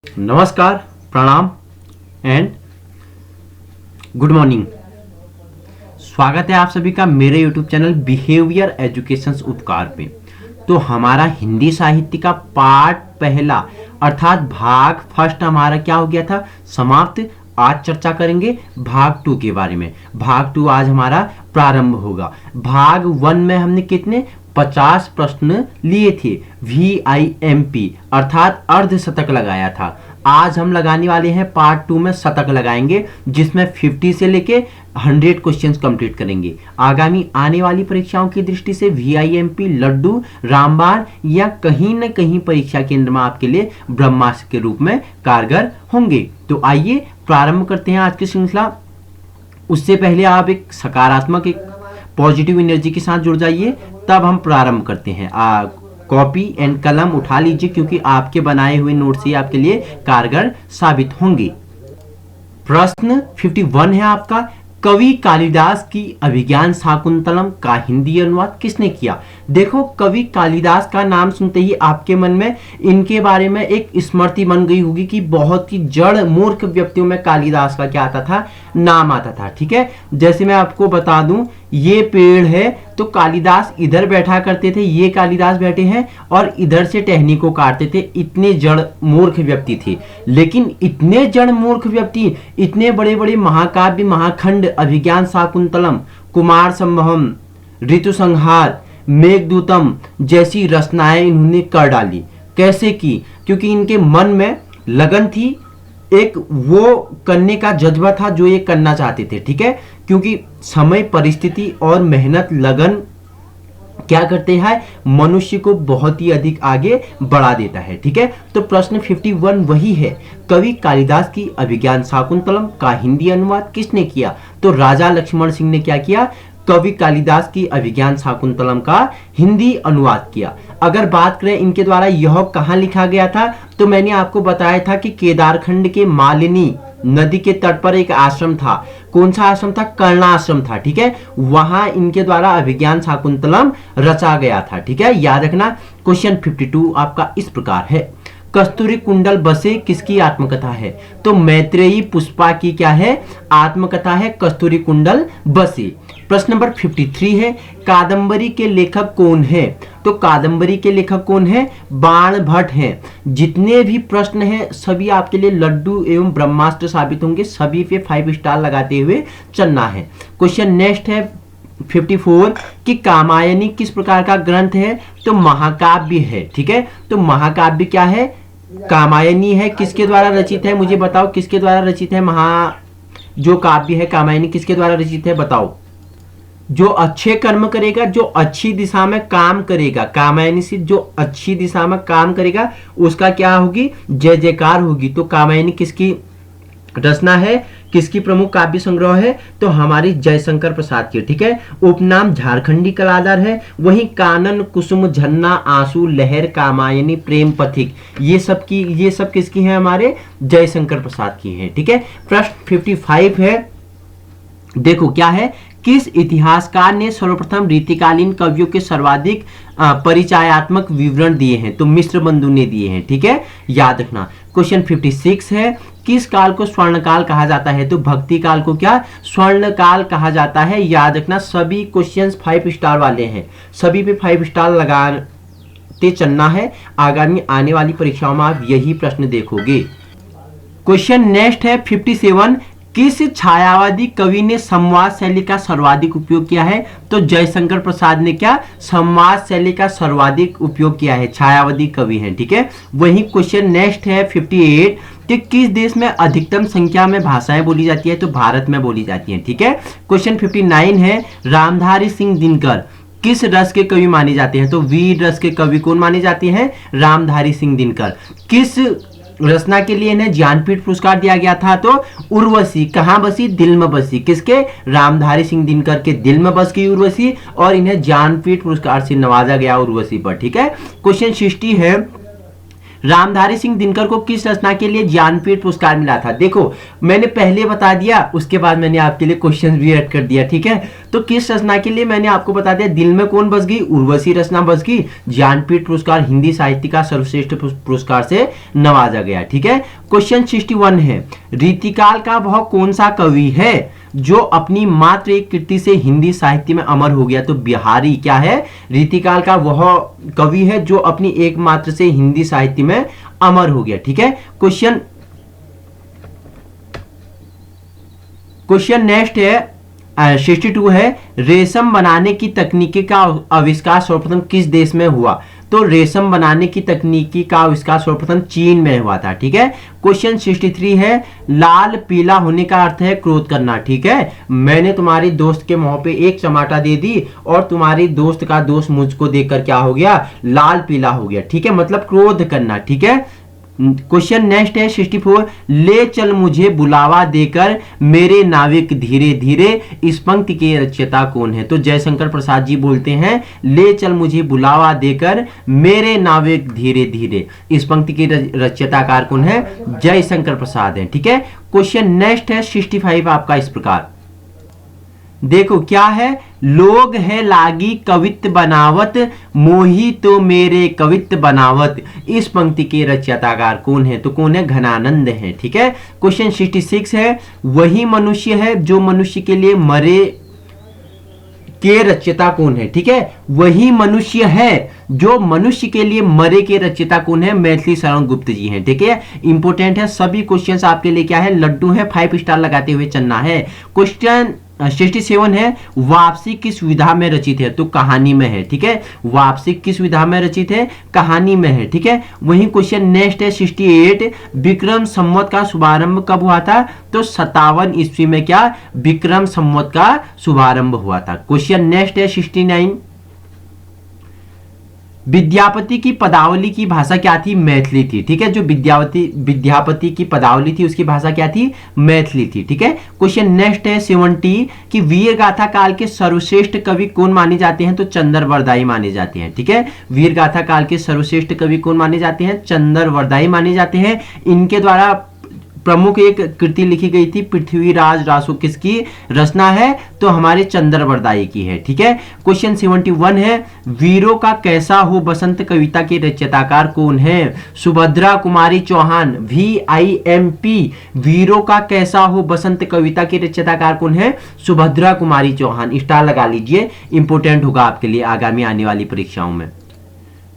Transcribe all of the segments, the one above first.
नमस्कार, प्रणाम and good morning. स्वागत है आप सभी का मेरे यूट्यूब चैनल बिहेवियर एजुकेशन उपकार पे। तो हमारा हिंदी साहित्य का पार्ट पहला अर्थात भाग फर्स्ट हमारा क्या हो गया था, समाप्त। आज चर्चा करेंगे भाग 2 के बारे में। भाग 2 आज हमारा प्रारंभ होगा। भाग 1 में हमने कितने 50 प्रश्न लिए थे, VIMP अर्थात अर्धशतक लगाया था। आज हम लगाने वाले हैं पार्ट 2 में शतक लगाएंगे, जिसमें 50 से लेके 100 क्वेश्चंस कंप्लीट करेंगे। आगामी आने वाली परीक्षाओं की दृष्टि से VIMP लड्डू रामबाण या कहीं न कहीं परीक्षा केंद्र में आपके लिए ब्रह्मास्त्र के रूप में कारगर होंगे। तो आइए प्रारंभ करते हैं आज की श्रृंखला। उससे पहले आप एक सकारात्मक, एक पॉजिटिव एनर्जी के साथ जुड़ जाइए, तब हम प्रारंभ करते हैं। कॉपी एंड कलम उठा लीजिए, क्योंकि आपके बनाए हुए नोट्स ही आपके लिए कारगर साबित होंगे। प्रश्न 51 है आपका, कवि कालिदास की अभिज्ञान शाकुंतलम का हिंदी अनुवाद किसने किया। देखो, कवि कालिदास का नाम सुनते ही आपके मन में इनके बारे में एक स्मृति बन गई होगी कि बहुत ही जड़ मूर्ख व्यक्तियों में कालिदास का क्या आता था, नाम आता था। ठीक है, जैसे मैं आपको बता दूं, ये पेड़ है तो कालिदास इधर बैठा करते थे, ये कालिदास बैठे हैं और इधर से टहनी को काटते थे। इतने जड़ मूर्ख व्यक्ति थे। लेकिन इतने जड़ मूर्ख व्यक्ति, इतने बड़े बड़े महाकाव्य, महाखंड, अभिज्ञान शाकुंतलम, कुमार संभवम, ऋतु संहार, मेघदूतम जैसी रचनाएं इन्होंने कर डाली। कैसे की? क्योंकि इनके मन में लगन थी, एक वो करने का जज्बा था जो ये करना चाहते थे। ठीक है, क्योंकि समय, परिस्थिति और मेहनत, लगन क्या करते हैं, मनुष्य को बहुत ही अधिक आगे बढ़ा देता है। ठीक है, तो प्रश्न 51 वही है, कवि कालिदास की अभिज्ञान शाकुंतलम का हिंदी अनुवाद किसने किया। तो राजा लक्ष्मण सिंह ने क्या किया, कवि कालिदास की अभिज्ञान शाकुंतलम का हिंदी अनुवाद किया। अगर बात करें इनके द्वारा यह कहाँ लिखा गया था, तो मैंने आपको बताया था कि केदारखंड के मालिनी नदी के तट पर एक आश्रम था। कौन सा आश्रम था? कर्णाश्रम था। ठीक है, वहां इनके द्वारा अभिज्ञान शाकुंतलम रचा गया था। ठीक है, याद रखना। क्वेश्चन 52 आपका इस प्रकार है, कस्तूरी कुंडल बसे किसकी आत्मकथा है। तो मैत्रेयी पुष्पा की क्या है, आत्मकथा है कस्तूरी कुंडल बसे। प्रश्न नंबर 53 है, कादंबरी के लेखक कौन है। तो कादंबरी के लेखक कौन है, बाण भट्ट हैं। जितने भी प्रश्न हैं सभी आपके लिए लड्डू एवं ब्रह्मास्त्र साबित होंगे, सभी पे 5 स्टार लगाते हुए चलना है। क्वेश्चन नेक्स्ट है 54 कि कामायनी किस प्रकार का ग्रंथ है। तो महाकाव्य है। ठीक है, तो महाकाव्य क्या है, कामायनी है। किसके द्वारा रचित है, मुझे बताओ किसके द्वारा रचित है। जो काव्य है कामायनी किसके द्वारा रचित है, बताओ। जो अच्छे कर्म करेगा, जो अच्छी दिशा में काम करेगा, कामायनी से जो अच्छी दिशा में काम करेगा उसका क्या होगी, जय जयकार होगी। तो कामायनी किसकी रचना है, किसकी प्रमुख काव्य संग्रह है, तो हमारी जयशंकर प्रसाद की। ठीक है, उपनाम झारखंडी कलादार है। वहीं कानन, कुसुम, झन्ना, आंसू, लहर, कामायनी, प्रेम पथिक, ये सब किसकी है, हमारे जयशंकर प्रसाद की है। ठीक है, प्रश्न 55 है, देखो क्या है, किस इतिहासकार ने सर्वप्रथम रीतिकालीन कवियों के सर्वाधिक परिचयात्मक विवरण दिए हैं। तो मिश्र बंधु ने दिए हैं। ठीक है, याद रखना। क्वेश्चन 56 है, किस काल को स्वर्णकाल कहा जाता है। तो भक्ति काल को क्या, स्वर्णकाल कहा जाता है। याद रखना, सभी क्वेश्चंस 5 स्टार वाले हैं, सभी पे 5 स्टार लगाते चलना है। आगामी आने वाली परीक्षाओं में आप यही प्रश्न देखोगे। क्वेश्चन नेक्स्ट है 57, किस छायावादी कवि ने संवाद शैली का सर्वाधिक उपयोग किया है। तो जयशंकर प्रसाद ने क्या, संवाद शैली का सर्वाधिक उपयोग किया है, छायावादी कवि हैं। ठीक है, वही क्वेश्चन नेक्स्ट है 58 कि किस देश में अधिकतम संख्या में भाषाएं बोली जाती है। तो भारत में बोली जाती हैं। ठीक है, क्वेश्चन 59 है, रामधारी सिंह दिनकर किस रस के कवि माने जाते हैं। तो वीर रस के कवि कौन माने जाते हैं, रामधारी सिंह दिनकर। किस रचना के लिए इन्हें ज्ञानपीठ पुरस्कार दिया गया था। तो उर्वशी कहां बसी, दिल में बसी। किसके, रामधारी सिंह दिनकर के दिल में बस गई उर्वशी, और इन्हें ज्ञानपीठ पुरस्कार से नवाजा गया उर्वशी पर। ठीक है, क्वेश्चन 60 है, रामधारी सिंह दिनकर को किस रचना के लिए ज्ञानपीठ पुरस्कार मिला था? देखो मैंने पहले बता दिया, उसके बाद मैंने आपके लिए क्वेश्चन भी ऐड कर दिया, ठीक है। तो किस रचना के लिए मैंने आपको बता दिया, दिल में कौन बस गई, उर्वशी रचना बस गई, ज्ञानपीठ पुरस्कार हिंदी साहित्य का सर्वश्रेष्ठ पुरस्कार से नवाजा गया, ठीक है। क्वेश्चन 61 है, रीतिकाल का वह कौन सा कवि है जो अपनी मात्र एक कृति से हिंदी साहित्य में अमर हो गया? तो बिहारी क्या है, रीतिकाल का वह कवि है जो अपनी एकमात्र से हिंदी साहित्य में अमर हो गया, ठीक है। क्वेश्चन नेक्स्ट है 62 है, रेशम बनाने की तकनीकी का आविष्कार सर्वप्रथम किस देश में हुआ? तो रेशम बनाने की तकनीकी का आविष्कार सर्वप्रथम चीन में हुआ था, ठीक है। क्वेश्चन 63 है, लाल पीला होने का अर्थ है क्रोध करना, ठीक है। मैंने तुम्हारी दोस्त के मुंह पे एक चमाटा दे दी और तुम्हारी दोस्त का दोस्त मुझको देखकर क्या हो गया, लाल पीला हो गया, ठीक है, मतलब क्रोध करना, ठीक है। क्वेश्चन नेक्स्ट है 64, ले चल मुझे बुलावा देकर मेरे नाविक धीरे धीरे, इस पंक्ति के रचयिता कौन है? तो जयशंकर प्रसाद जी बोलते हैं, ले चल मुझे बुलावा देकर मेरे नाविक धीरे धीरे, इस पंक्ति के रचयिताकार कौन है? जयशंकर प्रसाद है, ठीक है। क्वेश्चन नेक्स्ट है 65 आपका इस प्रकार, देखो क्या है, लोग है लागी कवित्त बनावत, मोही तो मेरे कवित्त बनावत, इस पंक्ति के रचयिताकार कौन है? तो कौन है? घनानंद है, ठीक है। क्वेश्चन 66 है, वही मनुष्य है जो मनुष्य के लिए मरे के रचयिता कौन है? ठीक है, वही मनुष्य है जो मनुष्य के लिए मरे के रचयिता कौन है? मैथिली शरण गुप्त जी हैं, ठीक है। इंपोर्टेंट है, सभी क्वेश्चंस आपके लिए क्या है? लड्डू है, 5 स्टार लगाते हुए चलना है। क्वेश्चन 67 है, वापसी किस विधा में रचित है? तो कहानी में है, ठीक है। वापसी किस विधा में रचित है? कहानी में है, ठीक है। वही क्वेश्चन नेक्स्ट है 68, विक्रम संवत का शुभारंभ कब हुआ था? तो 57 ईस्वी में क्या विक्रम संवत का शुभारंभ हुआ था। क्वेश्चन नेक्स्ट है 69, विद्यापति की पदावली की भाषा क्या थी? मैथिली थी, ठीक है। जो विद्यापति की पदावली थी उसकी भाषा क्या थी? मैथिली थी, ठीक है। क्वेश्चन नेक्स्ट है 70 कि वीर गाथा काल के सर्वश्रेष्ठ कवि कौन माने जाते हैं? तो चंद्रवरदाई माने जाते हैं, ठीक है। वीर गाथा काल के सर्वश्रेष्ठ कवि कौन माने जाते हैं? चंद्रवरदाई माने जाते हैं। इनके द्वारा प्रमुख एक कृति लिखी गई थी, पृथ्वीराज रासो, किसकी रचना है? तो हमारे चंद्रवरदाई की है, ठीक है। क्वेश्चन 71 है, वीरों का कैसा हो बसंत कविता के रचयिताकार कौन है? सुभद्रा कुमारी चौहान, VIMP, वीरों का कैसा हो बसंत कविता के रचयिताकार कौन है? सुभद्रा कुमारी चौहान, स्टार लगा लीजिए, इंपोर्टेंट होगा आपके लिए आगामी आने वाली परीक्षाओं में।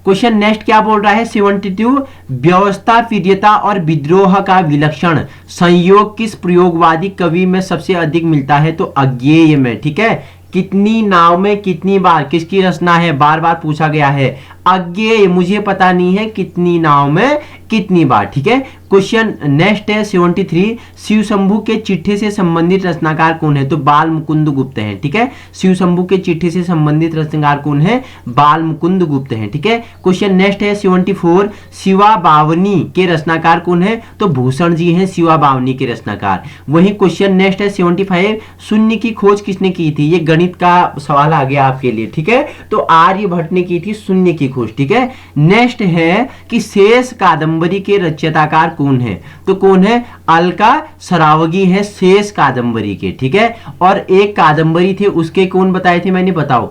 क्वेश्चन नेक्स्ट क्या बोल रहा है 72, व्यवस्था प्रियता और विद्रोह का विलक्षण संयोग किस प्रयोगवादी कवि में सबसे अधिक मिलता है? तो अज्ञेय में, ठीक है। कितनी नाव में कितनी बार, किसकी रचना है? बार बार पूछा गया है। अज्ञेय, मुझे पता नहीं है कितनी नाव में कितनी बार, ठीक है। क्वेश्चन नेक्स्ट है 73, शिव शंभू के चिट्ठी से संबंधित रचनाकार कौन है? तो बाल मुकुंद गुप्त हैं, ठीक है। शिव शंभू के चिट्ठी से संबंधित रचनाकार कौन है? बाल मुकुंद गुप्त हैं, ठीक है। क्वेश्चन नेक्स्ट है 74, शिवा बावनी के रचनाकार कौन है? तो भूषण जी हैं शिवा बावनी के रचनाकार। वही क्वेश्चन नेक्स्ट है 75, शून्य की खोज किसने की थी? ये गणित का सवाल आ गया आपके लिए, ठीक है। तो आर्यभट्ट ने की थी शून्य की खोज, ठीक है। नेक्स्ट है कि शेष कादंबरी के रचयिताकार कौन है? तो कौन है? अलका सरावगी है शेष कादंबरी के, ठीक है। और एक कादंबरी थे उसके कौन बताए थे मैंने? बताओ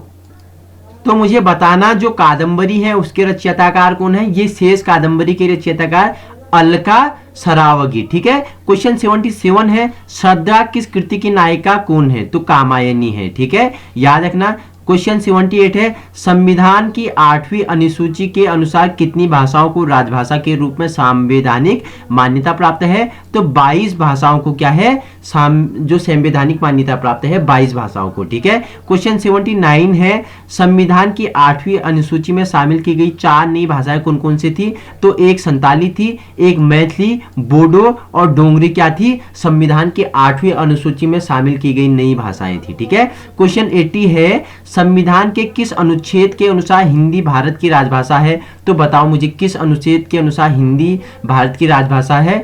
तो मुझे बताना, जो कादंबरी है उसके रचयिताकार कौन है? ये शेष कादंबरी के रचयिताकार अलका सरावगी, ठीक है। क्वेश्चन 77 है, श्रद्धा किस कृति की नायिका कौन है? तो कामायनी है, ठीक है, याद रखना। क्वेश्चन 78 है, संविधान की 8वीं अनुसूची के अनुसार कितनी भाषाओं को राजभाषा के रूप में संवैधानिक मान्यता प्राप्त है? तो 22 भाषाओं को क्या है? जो संवैधानिक मान्यता प्राप्त है 22 भाषाओं को, ठीक है। क्वेश्चन 79 है, संविधान की 8वीं अनुसूची में शामिल की गई 4 नई भाषाएं कौन कौन सी थी? तो एक संताली थी, एक मैथिली, बोडो और डोंगरी क्या थी? संविधान की 8वीं अनुसूची में शामिल की गई नई भाषाएं थी, ठीक है। क्वेश्चन 80 है, संविधान के किस अनुच्छेद के अनुसार हिंदी भारत की राजभाषा है? तो बताओ मुझे किस अनुच्छेद के अनुसार हिंदी भारत की राजभाषा है?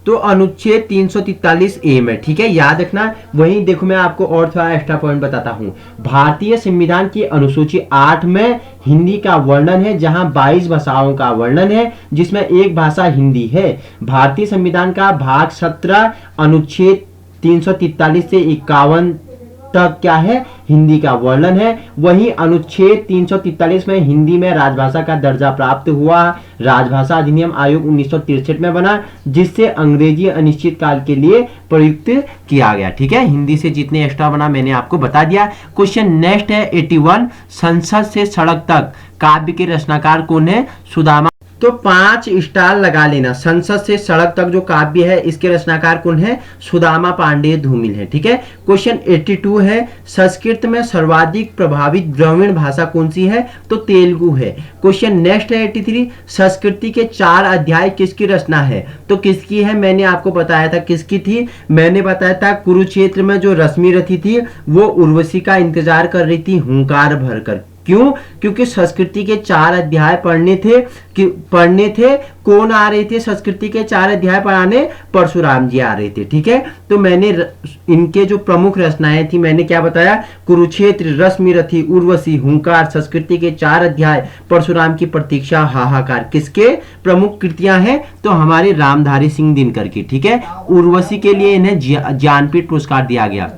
तो अनुच्छेद 343 ए में, ठीक है, याद रखना। वहीं देखो मैं आपको और थोड़ा एक्स्ट्रा पॉइंट बताता हूं। भारतीय संविधान की अनुसूची 8 में हिंदी का वर्णन है, जहां 22 भाषाओं का वर्णन है, जिसमें एक भाषा हिंदी है। भारतीय संविधान का भाग 17 अनुच्छेद 343 से 51 तक क्या है, हिंदी का वर्णन है। वहीं अनुच्छेद 343 में हिंदी में राजभाषा का दर्जा प्राप्त हुआ। राजभाषा अधिनियम आयोग 1963 में बना, जिससे अंग्रेजी अनिश्चित काल के लिए प्रयुक्त किया गया। ठीक है, हिंदी से जितने एक्स्ट्रा बना मैंने आपको बता दिया। क्वेश्चन नेक्स्ट है 81, संसद से सड़क तक काव्य के रचनाकार कौन है? सुदामा। तो 5 स्टार लगा लेना। संसद से सड़क तक जो काव्य है, इसके रचनाकार कौन है? सुदामा पांडेय धूमिल है। ठीक है, क्वेश्चन 82 है, संस्कृत में सर्वाधिक प्रभावित द्रविड़ भाषा कौन सी है? तो तेलुगु है। क्वेश्चन नेक्स्ट है 83, संस्कृति के 4 अध्याय किसकी रचना है? तो किसकी है? मैंने आपको बताया था किसकी थी। मैंने बताया था कुरुक्षेत्र में जो रश्मि रथी थी वो उर्वशी का इंतजार कर रही थी हुंकार भरकर। क्यों? क्योंकि संस्कृति के 4 अध्याय पढ़ने थे। कौन आ रहे थे संस्कृति के 4 अध्याय पढ़ाने? परशुराम जी आ रहे थे। ठीक है, तो मैंने इनके जो प्रमुख रचनाएं थी मैंने क्या बताया? कुरुक्षेत्र, रश्मि रथी, उर्वशी, हुंकार, संस्कृति के 4 अध्याय, परशुराम की प्रतीक्षा, हाहाकार किसके प्रमुख कृतियां हैं? तो हमारे रामधारी सिंह दिनकर की। ठीक है, उर्वशी के लिए इन्हें ज्ञानपीठ पुरस्कार दिया गया।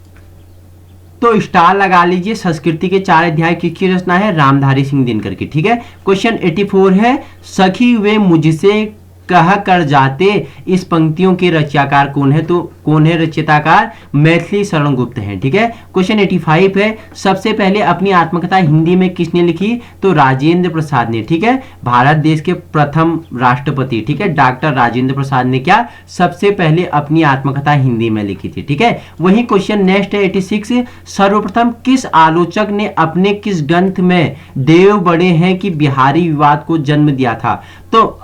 तो स्टार लगा लीजिए। संस्कृति के 4 अध्याय किसकी रचना है? रामधारी सिंह दिनकर की। ठीक है, क्वेश्चन 84 है, सखी वे मुझसे कह कर जाते, इस पंक्तियों के रचयिताकार कौन है? तो कौन है रचयिताकार? मैथिली शरण गुप्त है। ठीक है, क्वेश्चन 85 है, सबसे पहले अपनी आत्मकथा हिंदी में किसने लिखी? तो राजेंद्र प्रसाद ने। ठीक है, भारत देश के प्रथम राष्ट्रपति, ठीक है, डॉक्टर राजेंद्र प्रसाद ने क्या सबसे पहले अपनी आत्मकथा हिंदी में लिखी थी। ठीक है, वही क्वेश्चन नेक्स्ट है 86, सर्वप्रथम किस आलोचक ने अपने किस ग्रंथ में देव बड़े हैं कि बिहारी विवाद को जन्म दिया था? तो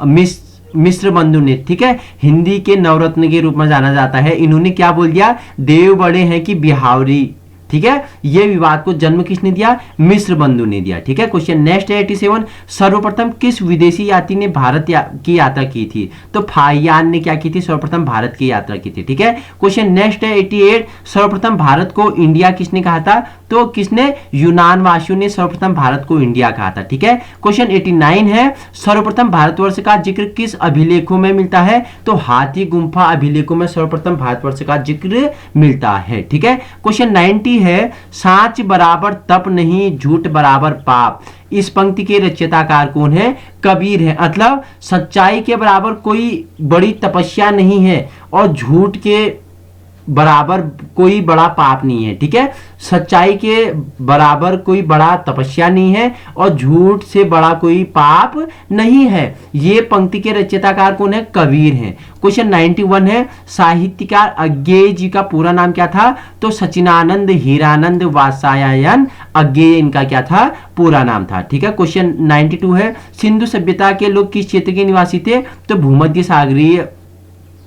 मिश्र बंधु ने। ठीक है, हिंदी के नवरत्न के रूप में जाना जाता है। इन्होंने क्या बोल दिया? देव बड़े हैं कि बिहारी। ठीक है, ये विवाद को जन्म किसने दिया? मिश्र बंधु ने दिया। ठीक है, क्वेश्चन नेक्स्ट है 87, सर्वप्रथम किस विदेशी यात्री ने भारत की यात्रा की थी? तो फाहियान ने क्या की थी? सर्वप्रथम भारत की यात्रा की थी। ठीक है, क्वेश्चन नेक्स्ट है 88, सर्वप्रथम भारत को इंडिया किसने कहा था? तो किसने? यूनान वासियों ने सर्वप्रथम भारत को इंडिया कहा था। ठीक है, क्वेश्चन 89 है, सर्वप्रथम भारतवर्ष का जिक्र किस अभिलेखों में मिलता है? तो हाथी गुम्फा अभिलेखों में सर्वप्रथम भारतवर्ष का जिक्र मिलता है। ठीक है, क्वेश्चन 90 है, साच बराबर तप नहीं, झूठ बराबर पाप, इस पंक्ति के रचयिताकार कौन है? कबीर है। मतलब सच्चाई के बराबर कोई बड़ी तपस्या नहीं है और झूठ के बराबर कोई बड़ा पाप नहीं है। ठीक है, सच्चाई के बराबर कोई बड़ा तपस्या नहीं है और झूठ से बड़ा कोई पाप नहीं है। ये पंक्ति के रचयिताकार कौन है? कबीर हैं। क्वेश्चन 91 है, साहित्यकार अज्ञेय जी का पूरा नाम क्या था? तो सचिनानंद हीरानंद वात्स्यायन अज्ञेय इनका क्या था? पूरा नाम था। ठीक है, क्वेश्चन 92 है, सिंधु सभ्यता के लोग किस क्षेत्र के निवासी थे? तो भूमध्य सागरीय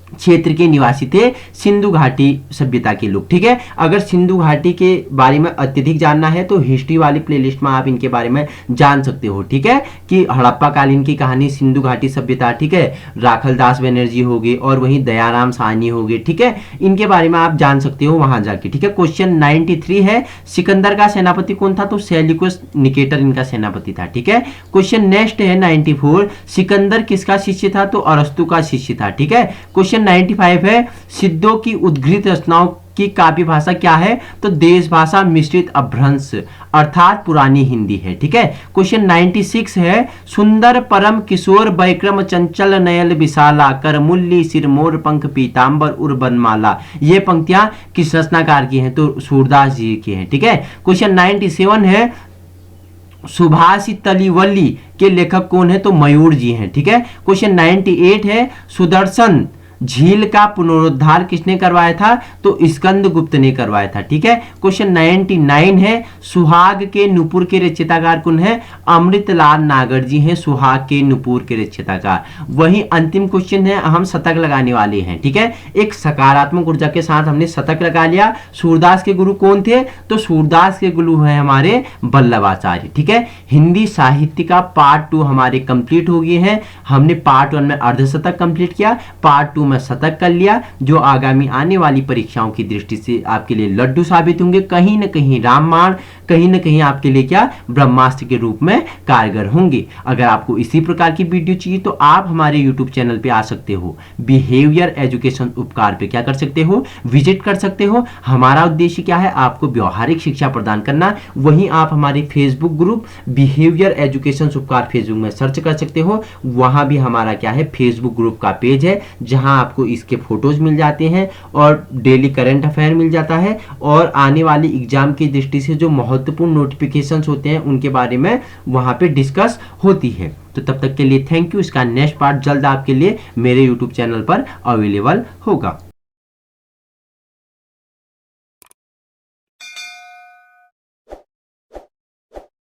क्षेत्र के निवासी थे सिंधु घाटी सभ्यता के लोग। ठीक है, अगर सिंधु घाटी के बारे में अत्यधिक जानना है तो हिस्ट्री वाली प्लेलिस्ट में आप इनके बारे में जान सकते हो। ठीक है, कि हड़प्पा कालीन की कहानी, सिंधु घाटी सभ्यता, ठीक है, राखलदास बनर्जी हो गए और वहीं दयाराम साहनी हो गए। ठीक है, इनके बारे में आप जान सकते हो वहां जाके। ठीक है, क्वेश्चन 93 है, सिकंदर का सेनापति कौन था? तो सेल्यूकस निकेटर इनका सेनापति था। ठीक है, क्वेश्चन नेक्स्ट है 94, सिकंदर किसका शिष्य था? तो अरस्तु का शिष्य था। ठीक है, क्वेश्चन 95 है, सिद्धों की उद्गृत रचनाओं की काव्य भाषा क्या है? तो देश भाषा मिश्रित अभ्रंश अर्थात पुरानी हिंदी है। ठीक है, क्वेश्चन 96 है, सुंदर परम किशोर वैक्रम चंचल नयल विशाला करमुल्ली सिरमोर पंख पीतांबर उर बनमाला, ये पंक्तियां किस रचनाकार की हैं? तो सूरदास जी की हैं। ठीक है, क्वेश्चन 97 है, सुभाषित तलीवल्ली के लेखक कौन है? तो मयूर जी हैं। ठीक है, क्वेश्चन 98 है, सुदर्शन झील का पुनरुद्धार किसने करवाया था? तो स्कंद गुप्त ने करवाया था। ठीक है, क्वेश्चन 99 है, सुहाग के नुपुर के रचयिताकार कौन है? अमृतलाल नागर जी हैं सुहाग के नुपुर के रचयिताकार। वही अंतिम क्वेश्चन है, हम शतक लगाने वाले हैं। ठीक है, एक सकारात्मक ऊर्जा के साथ हमने शतक लगा लिया। सूरदास के गुरु कौन थे? तो सूरदास के गुरु है हमारे वल्लभाचार्य। ठीक है, हिंदी साहित्य का पार्ट 2 हमारे कंप्लीट हो गए हैं। हमने पार्ट 1 में अर्धशतक कंप्लीट किया, पार्ट 2 में सतर्क कर लिया, जो आगामी आने वाली परीक्षाओं की दृष्टि से आपके लिए लड्डू साबित होंगे, कहीं न कहीं रामबाण, कहीं न कहीं आपके लिए क्या ब्रह्मास्त्र के रूप में कारगर होंगे। अगर आपको इसी प्रकार की वीडियो चाहिए तो आप हमारे यूट्यूब चैनल पे आ सकते हो, बिहेवियर एजुकेशन उपकार पे क्या कर सकते हो, विजिट कर सकते हो। हमारा उद्देश्य क्या है, आपको व्यवहारिक शिक्षा प्रदान करना। वहीं आप हमारे फेसबुक ग्रुप बिहेवियर एजुकेशन उपकार फेसबुक में सर्च कर सकते हो, वहां भी हमारा क्या है फेसबुक ग्रुप का पेज है, जहां आपको इसके फोटोज मिल जाते हैं और डेली करंट अफेयर मिल जाता है, और आने वाली एग्जाम की दृष्टि से जो महत्वपूर्ण नोटिफिकेशंस होते हैं उनके बारे में वहां पे डिस्कस होती है। तो तब तक के लिए थैंक यू। इसका नेक्स्ट पार्ट जल्द आपके लिए मेरे यूट्यूब चैनल पर अवेलेबल होगा।